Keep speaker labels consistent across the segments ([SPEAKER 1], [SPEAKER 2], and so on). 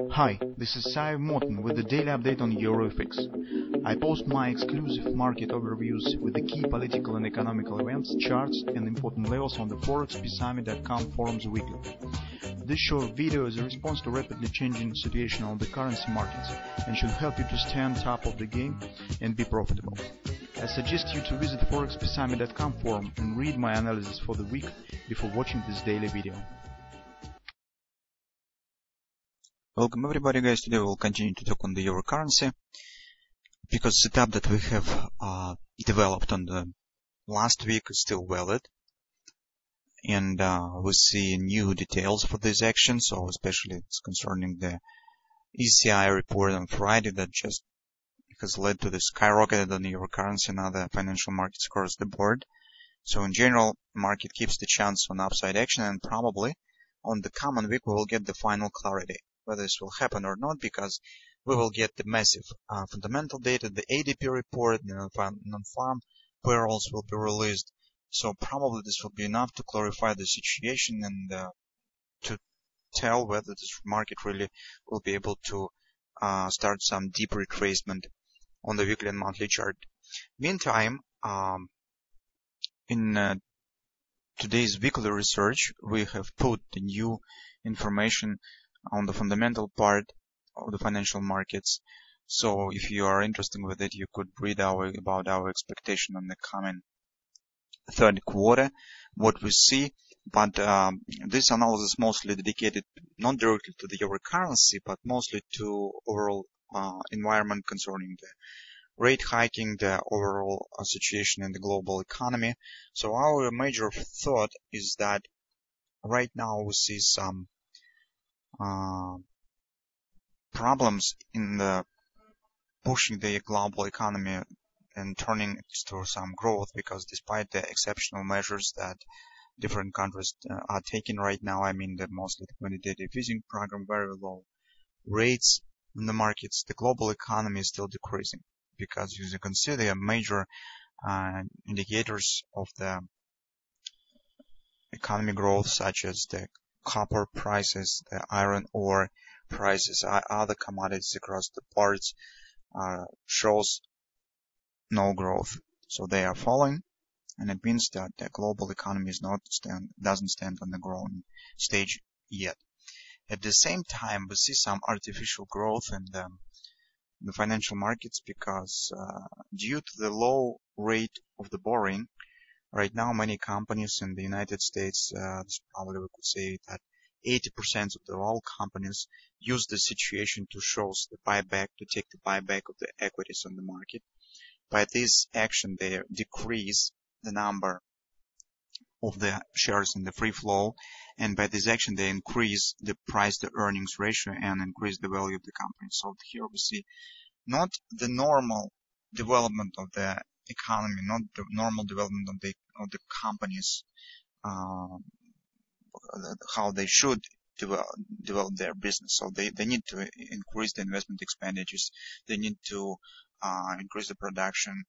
[SPEAKER 1] Hi, this is Sive Morten with the daily update on EuroFX. I post my exclusive market overviews with the key political and economical events, charts and important levels on the ForexPeaceArmy.com forums weekly. This short video is a response to rapidly changing situation on the currency markets and should help you to stay on top of the game and be profitable. I suggest you to visit ForexPeaceArmy.com forum and read my analysis for the week before watching this daily video.
[SPEAKER 2] Welcome everybody guys. Today we'll continue to talk on the euro currency because the setup that we have developed on the last week is still valid, and we see new details for this action. So especially it's concerning the ECI report on Friday that just has led to the skyrocketed on the euro currency and other financial markets across the board. So in general, market keeps the chance on upside action, and probably on the coming week we will get the final clarity whether this will happen or not, because we will get the massive fundamental data, the ADP report, the non-farm payrolls will be released. So probably this will be enough to clarify the situation and to tell whether this market really will be able to start some deep retracement on the weekly and monthly chart. Meantime, in today's weekly research, we have put the new information on the fundamental part of the financial markets. So if you are interested with it, you could read about our expectation on the coming third quarter, what we see. But this analysis mostly dedicated not directly to the euro currency, but mostly to overall environment concerning the rate hiking, the overall situation in the global economy. So our major thought is that right now we see some problems in the pushing the global economy and turning it to some growth, because despite the exceptional measures that different countries are taking right now, I mean mostly the quantitative easing program, very low rates in the markets, the global economy is still decreasing, because as you can see the major indicators of the economy growth, such as the copper prices, the iron ore prices, other commodities across the boards shows no growth. So they are falling, and it means that the global economy doesn't stand on the growing stage yet. At the same time, we see some artificial growth in the financial markets, because due to the low rate of the borrowing, right now, many companies in the United States, probably we could say that 80% of all companies use the situation to show the buyback, to take the buyback of the equities on the market. By this action, they decrease the number of the shares in the free flow, and by this action, they increase the price-to-earnings ratio and increase the value of the company. So here we see not the normal development of the economy, not the normal development of the companies, how they should develop their business. So they need to increase the investment expenditures, they need to increase the production.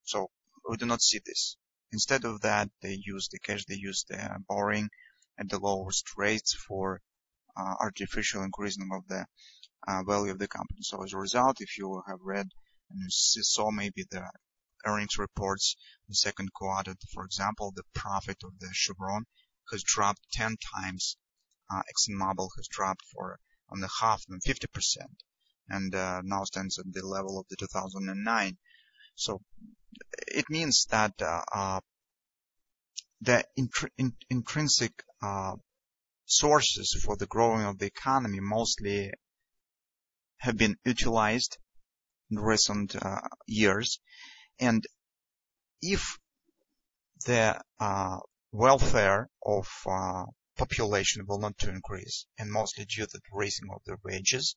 [SPEAKER 2] So we do not see this. Instead of that, they use the cash, they use the borrowing at the lowest rates for artificial increasing of the value of the company. So as a result, if you have read and you saw maybe the earnings reports in the second quarter, for example, the profit of the Chevron has dropped 10 times. ExxonMobil has dropped on the half and 50%, and now stands at the level of the 2009. So it means that the intrinsic sources for the growing of the economy mostly have been utilized in recent years. And if the welfare of population will not to increase, and mostly due to the raising of the wages,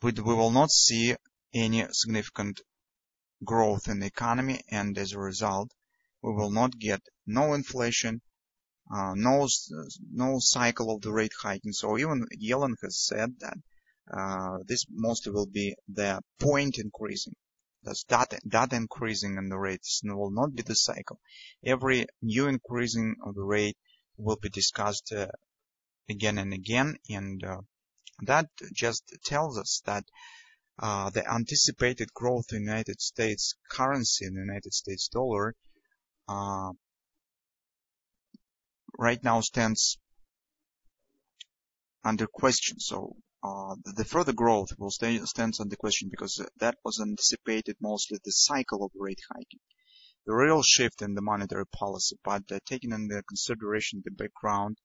[SPEAKER 2] we will not see any significant growth in the economy, and as a result, we will not get no inflation, no cycle of the rate hiking. So even Yellen has said that this mostly will be the point increasing. That's data increasing in the rates will not be the cycle. Every new increasing of the rate will be discussed again and again, and That just tells us that the anticipated growth in the United States currency, in the United States dollar, right now stands under question. So the further growth will stands under question because that was anticipated mostly the cycle of rate hiking, the real shift in the monetary policy. But taking into consideration the background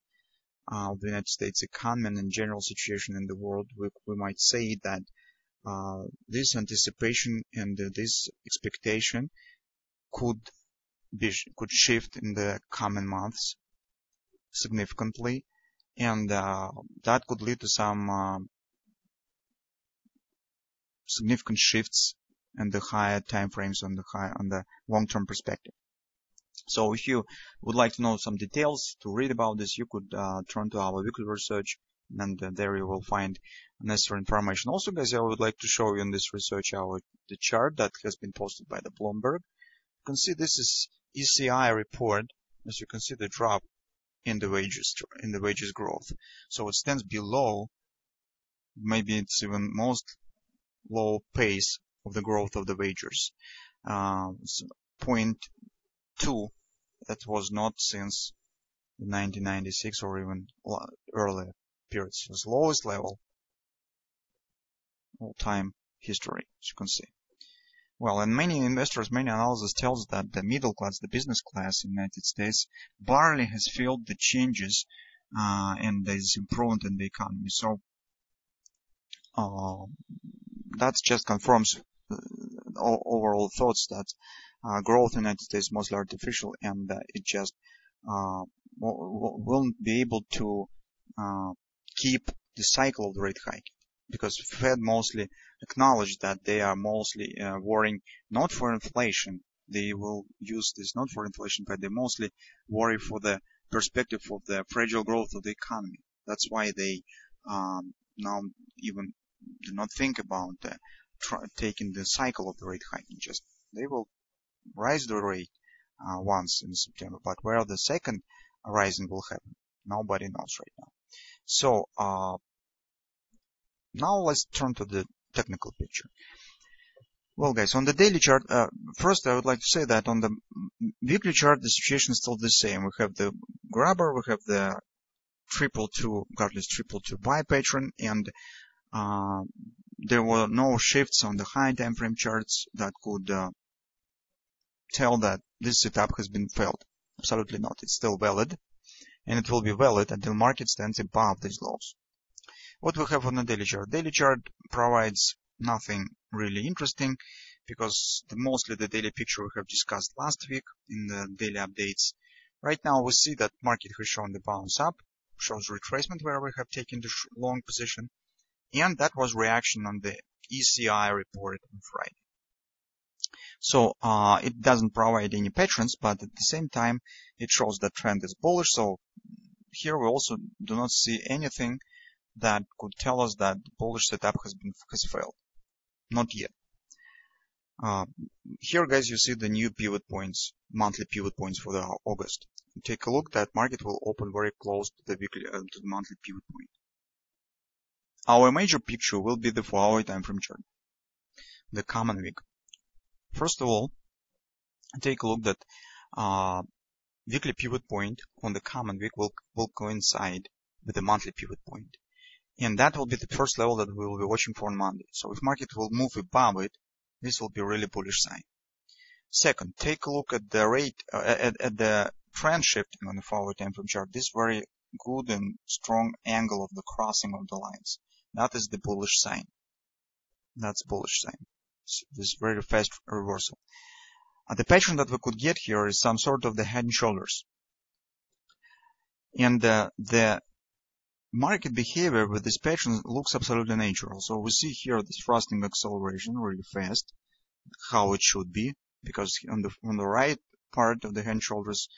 [SPEAKER 2] of the United States economy and general situation in the world, we might say that this anticipation and this expectation could shift in the coming months significantly, and that could lead to some significant shifts in the higher time frames on the long-term perspective. So if you would like to know some details to read about this, you could turn to our weekly research, and there you will find necessary information. Also, guys, I would like to show you in this research the chart that has been posted by the Bloomberg. You can see this is ECI report. As you can see, the drop in the wages growth. So it stands below, maybe it's even most low pace of the growth of the wages. 0.2, that was not since 1996 or even earlier periods. It was lowest level all-time history, as you can see. Well, and many investors, many analysis tells that the middle class, the business class in the United States barely has felt the changes and there's improvement in the economy. So that just confirms overall thoughts that growth in the United States is mostly artificial, and it just won't be able to keep the cycle of the rate hike, because Fed mostly acknowledge that they are mostly worrying not for inflation. They will use this not for inflation, but they mostly worry for the perspective of the fragile growth of the economy. That's why they now even do not think about taking the cycle of the rate hiking. Just they will rise the rate once in September, but where the second rising will happen, nobody knows right now. So now let's turn to the technical picture. Well, guys, on the daily chart, first I would like to say that on the weekly chart, the situation is still the same. We have the grabber, we have the triple two buy pattern, and there were no shifts on the high time frame charts that could tell that this setup has been failed. Absolutely not. It's still valid, and it will be valid until market stands above these lows. What we have on the daily chart? Daily chart provides nothing really interesting, because mostly the daily picture we have discussed last week in the daily updates. Right now we see that market has shown the bounce up, shows retracement where we have taken the long position, and that was reaction on the ECI report on Friday. So it doesn't provide any patterns, but at the same time it shows that trend is bullish. So here we also do not see anything that could tell us that the bullish setup has failed. Not yet. Here, guys, you see the new pivot points, monthly pivot points for the August. Take a look. That market will open very close to the weekly to the monthly pivot point. Our major picture will be the 4-hour time frame chart, the common week. First of all, take a look that weekly pivot point on the common week will coincide with the monthly pivot point. And that will be the first level that we will be watching for on Monday. So if market will move above it, this will be a really bullish sign. Second, take a look at the rate, at the trend shifting on the 4-hour time frame chart. This very good and strong angle of the crossing of the lines. That is the bullish sign. That's bullish sign. This very fast reversal. The pattern that we could get here is some sort of the head and shoulders. And the market behavior with this pattern looks absolutely natural. So we see here this thrusting acceleration really fast, how it should be, because on the right part of the head and shoulders,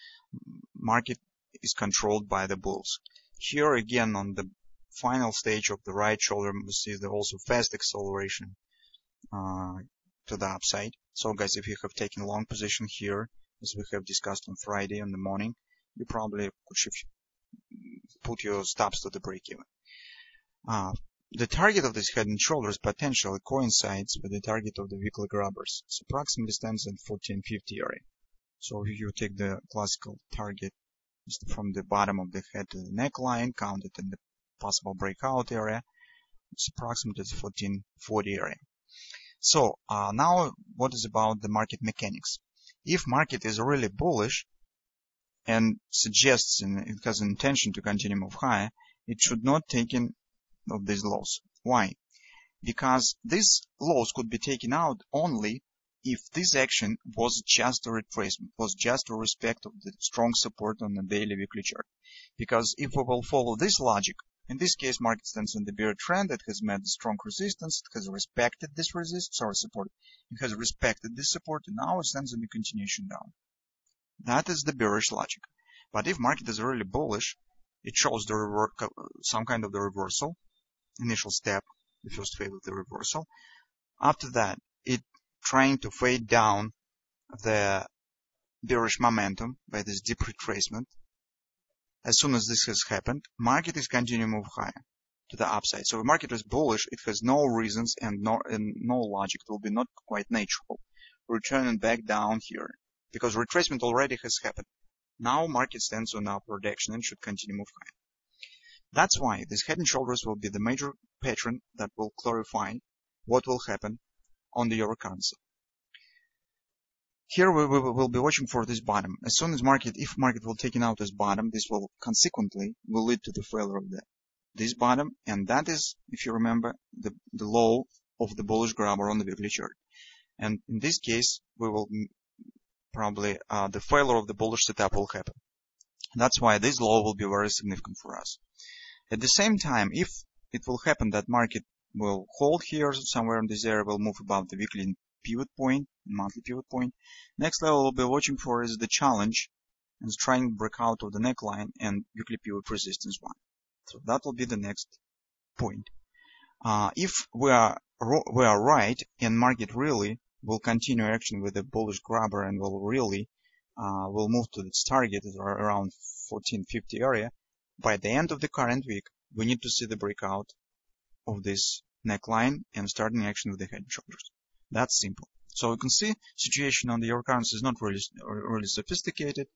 [SPEAKER 2] market is controlled by the bulls. Here again, on the final stage of the right shoulder, we see the also fast acceleration to the upside. So guys, if you have taken a long position here, as we have discussed on Friday in the morning, you probably could put your stops to the break even. the target of this head and shoulders potentially coincides with the target of the weekly grabbers. It approximately stands at 1450 area. So if you take the classical target from the bottom of the head to the neckline, count it in the possible breakout area, it's approximately 1440 area. So now what is about the market mechanics? If market is really bullish and suggests it has an intention to continue move higher, it should not take in of these lows. Why? Because these lows could be taken out only if this action was just a retracement, was just a respect of the strong support on the daily weekly chart. Because if we will follow this logic, in this case market stands on the bear trend, it has met strong resistance, it has respected this support, it has respected this support, and now it stands on the continuation down. That is the bearish logic. But if market is really bullish, it shows some kind of the reversal, initial step, the first phase of the reversal. After that, it trying to fade down the bearish momentum by this deep retracement. As soon as this has happened, market is continuing to move higher to the upside. So if market is bullish, it has no reasons and no logic. It will be not quite natural returning back down here because retracement already has happened. Now market stands on upward action and should continue to move higher. That's why this head and shoulders will be the major pattern that will clarify what will happen on the euro currency. Here we will be watching for this bottom. As soon as if market will take it out as bottom, this will consequently lead to the failure of this bottom, and that is, if you remember, the low of the bullish grabber on the weekly chart. And in this case, we will probably the failure of the bullish setup will happen. That's why this low will be very significant for us. At the same time, if it will happen that market will hold here somewhere in this area, will move above the weekly pivot point, monthly pivot point. Next level we'll be watching for is the challenge and trying to break out of the neckline and weekly pivot resistance 1. So that will be the next point. If we are right and market really will continue action with the bullish grabber and will really will move to its target around 1450 area, by the end of the current week we need to see the breakout of this neckline and starting action with the head and shoulders. That's simple. So you can see situation on the euro currency is not really sophisticated.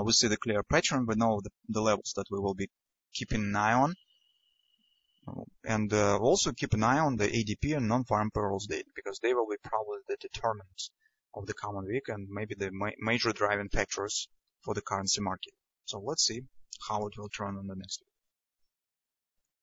[SPEAKER 2] We see the clear pattern. We know the levels that we will be keeping an eye on, and also keep an eye on the ADP and non-farm payrolls data, because they will be probably the determinants of the coming week and maybe the major driving factors for the currency market. So let's see how it will turn on the next week.